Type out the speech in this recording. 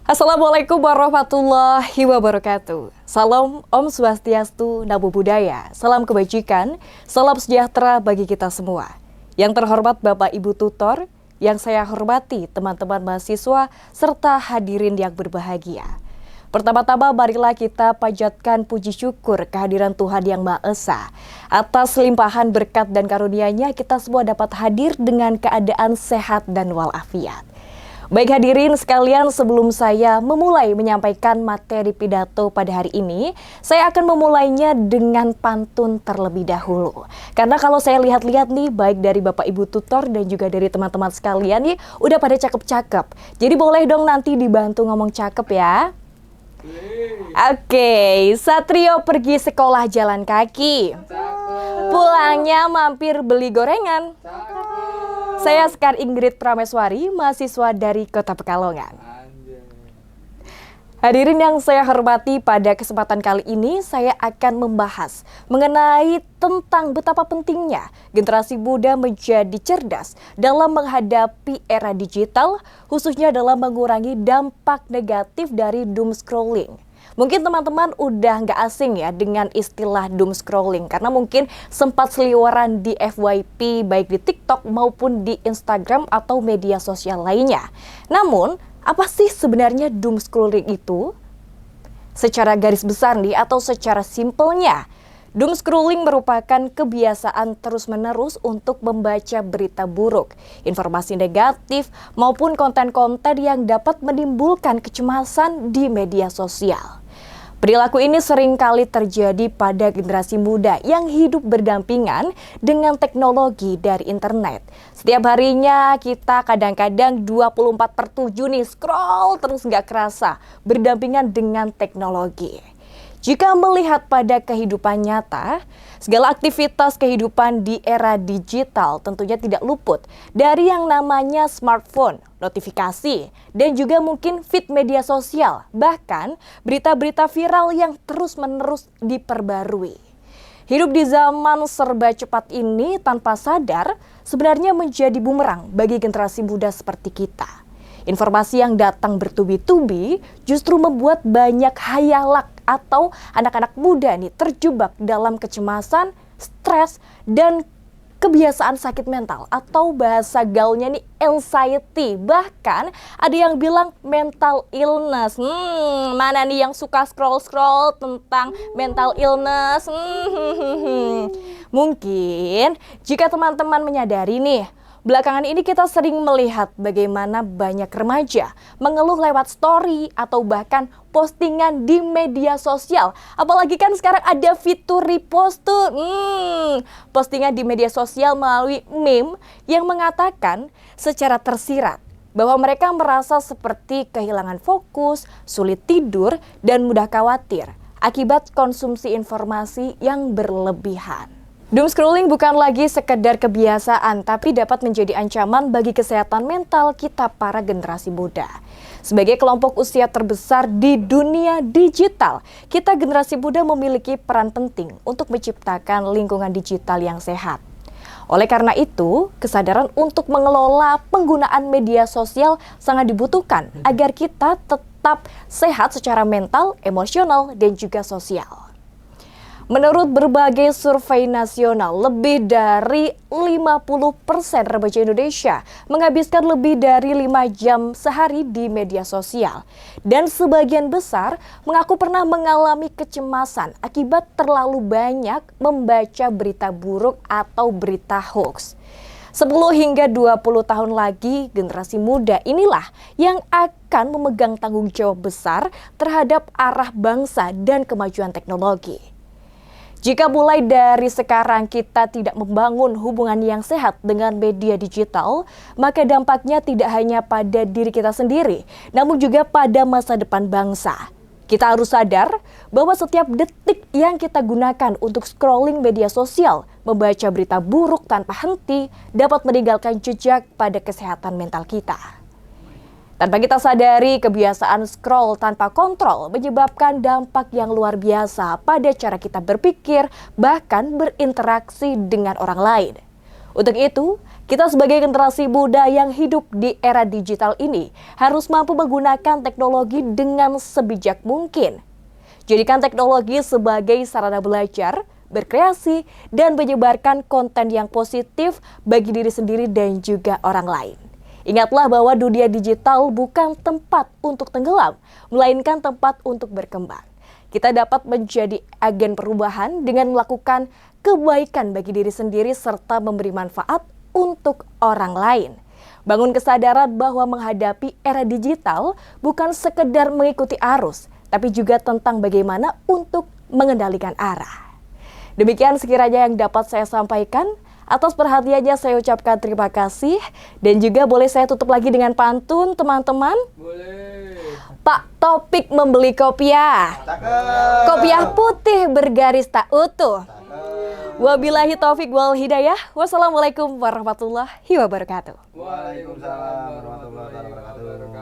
Assalamualaikum warahmatullahi wabarakatuh. Salam Om Swastiastu, Namo Buddhaya, salam kebajikan, salam sejahtera bagi kita semua. Yang terhormat Bapak Ibu Tutor, yang saya hormati teman-teman mahasiswa, serta hadirin yang berbahagia. Pertama-tama marilah kita panjatkan puji syukur kehadiran Tuhan Yang Maha Esa. Atas limpahan berkat dan karunia-Nya kita semua dapat hadir dengan keadaan sehat dan walafiat. Baik hadirin sekalian, sebelum saya memulai menyampaikan materi pidato pada hari ini, saya akan memulainya dengan pantun terlebih dahulu. Karena kalau saya lihat-lihat nih, baik dari Bapak Ibu Tutor dan juga dari teman-teman sekalian nih, udah pada cakep-cakep. Jadi boleh dong nanti dibantu ngomong cakep ya. Oke, Satrio pergi sekolah jalan kaki. Pulangnya mampir beli gorengan. Saya Sekar Ingrid Prameswari, mahasiswa dari Kota Pekalongan. Hadirin yang saya hormati, pada kesempatan kali ini saya akan membahas mengenai tentang betapa pentingnya generasi muda menjadi cerdas dalam menghadapi era digital, khususnya dalam mengurangi dampak negatif dari doom scrolling. Mungkin teman-teman udah nggak asing ya dengan istilah doom scrolling karena mungkin sempat seliweran di FYP baik di TikTok maupun di Instagram atau media sosial lainnya. Namun, apa sih sebenarnya doom scrolling itu? Secara garis besar nih atau secara simpelnya, doom scrolling merupakan kebiasaan terus-menerus untuk membaca berita buruk, informasi negatif maupun konten-konten yang dapat menimbulkan kecemasan di media sosial. Perilaku ini seringkali terjadi pada generasi muda yang hidup berdampingan dengan teknologi dari internet. Setiap harinya kita kadang-kadang 24/7 nih scroll terus nggak kerasa berdampingan dengan teknologi. Jika melihat pada kehidupan nyata, segala aktivitas kehidupan di era digital tentunya tidak luput dari yang namanya smartphone, notifikasi, dan juga mungkin feed media sosial, bahkan berita-berita viral yang terus-menerus diperbarui. Hidup di zaman serba cepat ini tanpa sadar sebenarnya menjadi bumerang bagi generasi muda seperti kita. Informasi yang datang bertubi-tubi justru membuat banyak khayalak atau anak-anak muda nih terjebak dalam kecemasan, stres, dan kebiasaan sakit mental atau bahasa gaulnya nih anxiety. Bahkan ada yang bilang mental illness. Mana nih yang suka scroll-scroll tentang mental illness? Mungkin jika teman-teman menyadari nih, belakangan ini kita sering melihat bagaimana banyak remaja mengeluh lewat story atau bahkan postingan di media sosial. Apalagi kan sekarang ada fitur repost tuh. Postingan di media sosial melalui meme yang mengatakan secara tersirat bahwa mereka merasa seperti kehilangan fokus, sulit tidur, dan mudah khawatir akibat konsumsi informasi yang berlebihan. Doom scrolling bukan lagi sekedar kebiasaan, tapi dapat menjadi ancaman bagi kesehatan mental kita para generasi muda. Sebagai kelompok usia terbesar di dunia digital, kita generasi muda memiliki peran penting untuk menciptakan lingkungan digital yang sehat. Oleh karena itu, kesadaran untuk mengelola penggunaan media sosial sangat dibutuhkan agar kita tetap sehat secara mental, emosional, dan juga sosial. Menurut berbagai survei nasional, lebih dari 50% remaja Indonesia menghabiskan lebih dari 5 jam sehari di media sosial. Dan sebagian besar mengaku pernah mengalami kecemasan akibat terlalu banyak membaca berita buruk atau berita hoax. 10 hingga 20 tahun lagi, generasi muda inilah yang akan memegang tanggung jawab besar terhadap arah bangsa dan kemajuan teknologi. Jika mulai dari sekarang kita tidak membangun hubungan yang sehat dengan media digital, maka dampaknya tidak hanya pada diri kita sendiri, namun juga pada masa depan bangsa. Kita harus sadar bahwa setiap detik yang kita gunakan untuk scrolling media sosial, membaca berita buruk tanpa henti, dapat meninggalkan jejak pada kesehatan mental kita. Tanpa kita sadari, kebiasaan scroll tanpa kontrol menyebabkan dampak yang luar biasa pada cara kita berpikir, bahkan berinteraksi dengan orang lain. Untuk itu, Kita sebagai generasi muda yang hidup di era digital ini harus mampu menggunakan teknologi dengan sebijak mungkin. Jadikan teknologi sebagai sarana belajar, berkreasi, dan menyebarkan konten yang positif bagi diri sendiri dan juga orang lain. Ingatlah bahwa dunia digital bukan tempat untuk tenggelam, melainkan tempat untuk berkembang. Kita dapat menjadi agen perubahan dengan melakukan kebaikan bagi diri sendiri serta memberi manfaat untuk orang lain. Bangun kesadaran bahwa menghadapi era digital bukan sekedar mengikuti arus, tapi juga tentang bagaimana untuk mengendalikan arah. Demikian sekiranya yang dapat saya sampaikan. Atas perhatiannya saya ucapkan terima kasih. Dan juga boleh saya tutup lagi dengan pantun, teman-teman? Boleh. Pak Topik membeli kopiah. Kopiah putih bergaris tak utuh. Wabillahi taufik wal hidayah. Wassalamualaikum warahmatullahi wabarakatuh. Waalaikumsalam warahmatullahi wabarakatuh.